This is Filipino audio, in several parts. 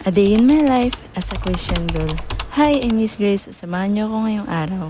A day in my life as a Christian girl. Hi, I'm Miss Grace. Samahan niyo ako ngayong araw.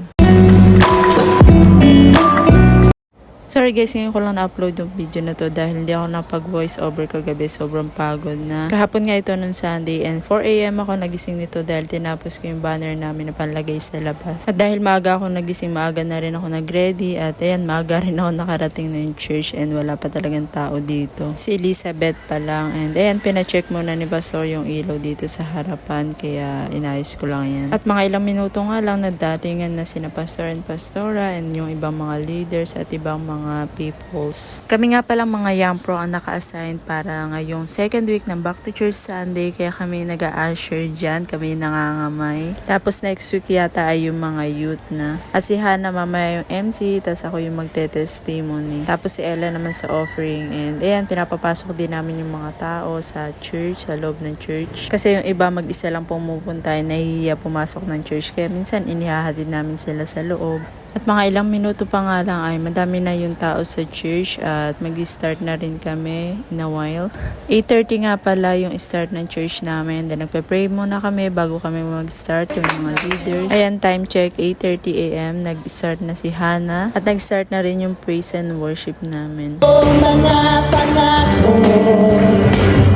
Sorry guys, ngayon ko lang na-upload yung video na to dahil hindi ako napag-voice over kagabi. Sobrang pagod na. Kahapon nga ito nung Sunday and 4 AM ako nagising nito dahil tinapos ko yung banner namin na panlagay sa labas. At dahil maaga ako nagising, maaga na rin ako nag-ready at ayan, maaga rin ako nakarating na yung church and wala pa talagang tao dito. Si Elizabeth pa lang and ayan, pina-check muna ni Pastor yung ilaw dito sa harapan kaya inayos ko lang yan. At mga ilang minuto nga lang nagdatingan na sina Pastor and Pastora and yung ibang mga leaders at ibang mga peoples. Kami nga palang mga young pro ang naka-assign para ngayong second week ng Back to Church Sunday kaya kami nag-a-usher dyan, kami nangangamay. Tapos next week yata ay yung mga youth na. At si Hannah mamaya yung MC, tapos ako yung magte-testimony. Tapos si Ella naman sa offering and ayan, pinapapasok din namin yung mga tao sa church, sa loob ng church. Kasi yung iba mag-isa lang pumupunta ay nahihiya pumasok ng church kaya minsan inihahatid namin sila sa loob. At mga ilang minuto pa nga lang ay madami na yung tao sa church at mag-start na rin kami in a while. 8:30 nga pala yung start ng church namin. Then nagpe-pray muna kami bago kami mag-start yung mga leaders. Ayan, time check, 8:30 AM. Nag-start na si Hannah at nag-start na rin yung praise and worship namin. Mga pangako,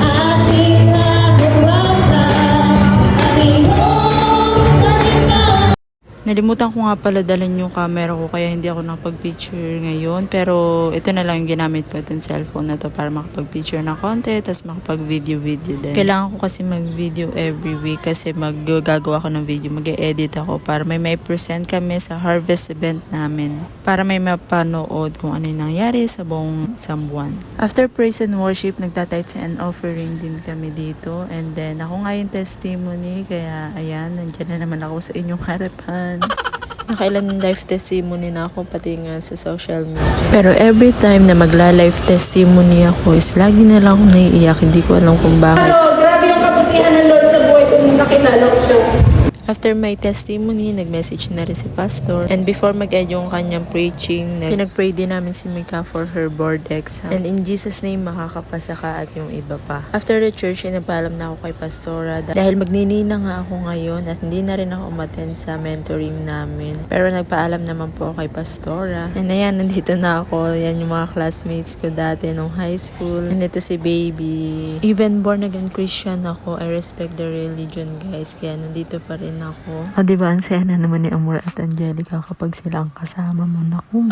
aking nagawa, aking Nalimutan ko nga pala dalhin yung camera ko kaya hindi ako nakapag-picture ngayon. Pero ito na lang yung ginamit ko itong cellphone na to para makapag-picture ng konti tapos makapag-video din. Kailangan ko kasi mag-video every week kasi maggagawa ko ng video, mag-edit ako para may present kami sa harvest event namin. Para may mapanood kung ano yung nangyari sa buong sambuan. After praise and worship, nagtatithes and offering din kami dito. And then ako nga yung testimony kaya ayan, nandiyan na naman ako sa inyong harapan. Nakailan live testimony na ako pati nga sa social media. Pero every time na magla-live testimony ako is lagi na lang ako naiiyak. Hindi ko alam kung bakit. grabe yung kabutihan ng Lord sa buhay ko nung nakilala ko siya. After my testimony, nag-message na rin si Pastor. And before mag-end yung kanyang preaching, pinag-pray din namin si Mika for her board exam. And in Jesus' name, makakapasa ka at yung iba pa. After the church, napaalam na ako kay Pastora. Dahil magninina nga ako ngayon at hindi na rin ako umattend sa mentoring namin. Pero nagpaalam naman po ako kay Pastora. And ayan, nandito na ako. Yan yung mga classmates ko dati nung high school. And ito si Baby. Even born again Christian ako, I respect the religion guys. Kaya nandito pa rin ako. O diba, ang saya na naman ni Amor at Angelica kapag sila ang kasama mo. Naku.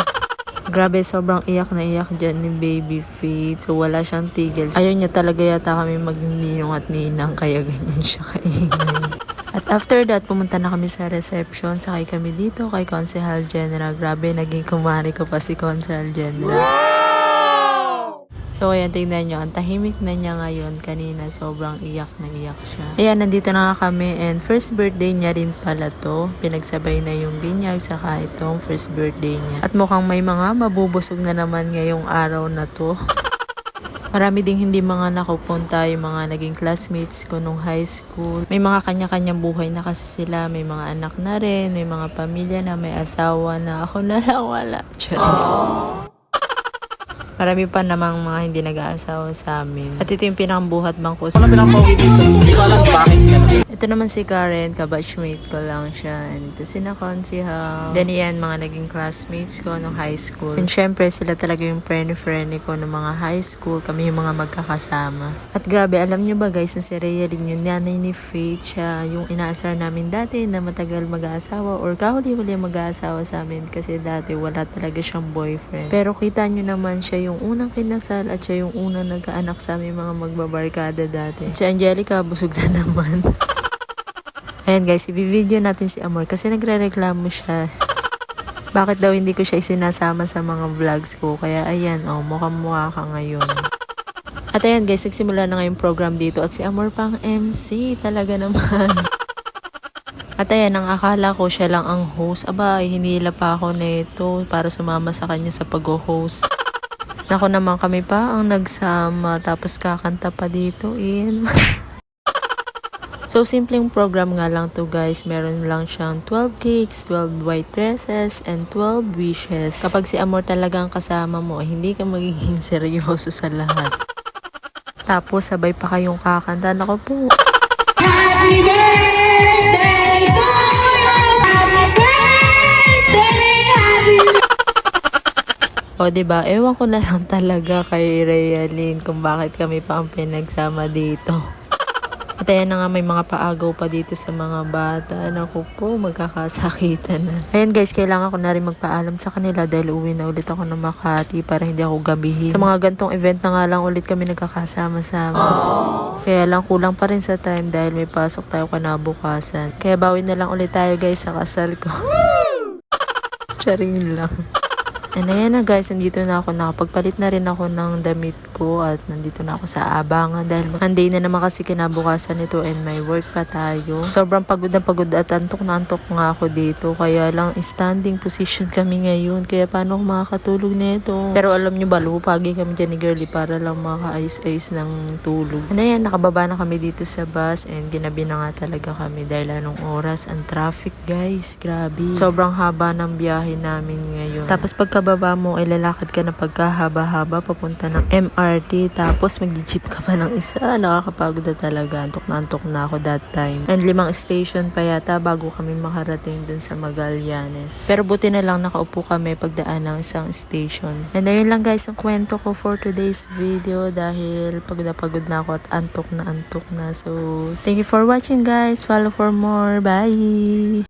Grabe, sobrang iyak na iyak dyan ni Baby Faith. So wala siyang tigil. Ayaw niya talaga yata kami maging ninong at ninang kaya ganyan siya kaingay. At after that, pumunta na kami sa reception. Sakay kami dito kay Consehal General. Grabe, naging kumari ko pa si Consehal General. So ayan, tingnan nyo, ang tahimik na niya ngayon. Kanina, sobrang iyak na iyak siya. Ayan, nandito na nga kami and first birthday niya rin pala to. Pinagsabay na yung binyag saka itong first birthday niya. At mukhang may mga mabubusog na naman ngayong araw na to. Marami ding hindi mga nakupunta, yung mga naging classmates ko nung high school. May mga kanya-kanyang buhay na kasi sila. May mga anak na rin, may mga pamilya na, may asawa na. Ako na lang wala. Charis. Marami pa namang mga hindi nag-aasawa sa amin. At ito yung pinambuhat bang ko sa... Ito naman si Karen, kabatchmate ko lang siya. And ito si Consehal. Then yan, mga naging classmates ko nung high school. And syempre, sila talaga yung friend ko nung mga high school. Kami yung mga magkakasama. At grabe, alam nyo ba guys, na si Rhea rin yung nanay ni Faith. Siya yung inaasar namin dati na matagal mag-aasawa or kahuli-huli mag-aasawa sa amin. Kasi dati wala talaga siyang boyfriend. Pero kita nyo naman siya yung unang kinasal at siya yung unang nagkaanak sa aming mga magbabarkada dati. At si Angelica, busog na naman. Ayan guys, i-video natin si Amor kasi nagre-reklamo siya. Bakit daw hindi ko siya isinasama sa mga vlogs ko? Kaya ayan, mukhang mukha ka ngayon. At ayan guys, nagsimula na ngayong program dito at si Amor pang MC. Talaga naman. At ayan, ang akala ko siya lang ang host. Aba, hinila pa ako nito para sumama sa kanya sa pag-host. Nako naman, kami pa ang nagsama tapos kakanta pa dito. So, simpleng program nga lang to guys. Meron lang siyang 12 cakes, 12 white dresses, and 12 wishes. Kapag si Amor talagang kasama mo, hindi ka magiging seryoso sa lahat. Tapos, sabay pa kayong kakanta. Nako po. Happy birthday to you! Happy birthday! Happy O, diba? Ewan ko na lang talaga kay Realin kung bakit kami pa ang pinagsama dito. At ayan na nga, may mga paagaw pa dito sa mga bata. Naku po, magkakasakitan na. Ayan guys, kailangan ko na rin magpaalam sa kanila dahil uwi na ulit ako ng Makati para hindi ako gabihin. Sa mga gantong event na nga lang ulit kami nagkakasama-sama. Kaya lang kulang pa rin sa time dahil may pasok tayo kanabukasan. Kaya bawi na lang ulit tayo guys sa kasal ko. Charing lang. And ayan na guys, nandito na ako. Nakapagpalit na rin ako ng damit ko at nandito na ako sa abangan dahil Monday na naman kasi kinabukasan nito and may work pa tayo. Sobrang pagod na pagod at antok na antok nga ako dito. Kaya lang standing position kami ngayon. Kaya paano ako makakatulog nito? Pero alam nyo ba, lumupagi kami dyan ni Girlie para lang maka-ayos-ayos ng tulog. And ayan, nakababa na kami dito sa bus and ginabi na nga talaga kami dahil anong oras ang traffic guys. Grabe. Sobrang haba ng biyahe namin ngayon. Tapos pagkababa mo, ay lalakad ka na pagkahaba-haba papunta ng MRT. Tapos mag-jeep ka pa ng isa. Nakakapagod na talaga. Antok na ako that time. And 5 station pa yata bago kami makarating dun sa Magallanes. Pero buti na lang nakaupo kami pagdaan ng isang station. And ayun lang guys ang kwento ko for today's video dahil pagod na ako at antok na. So, thank you for watching guys. Follow for more. Bye!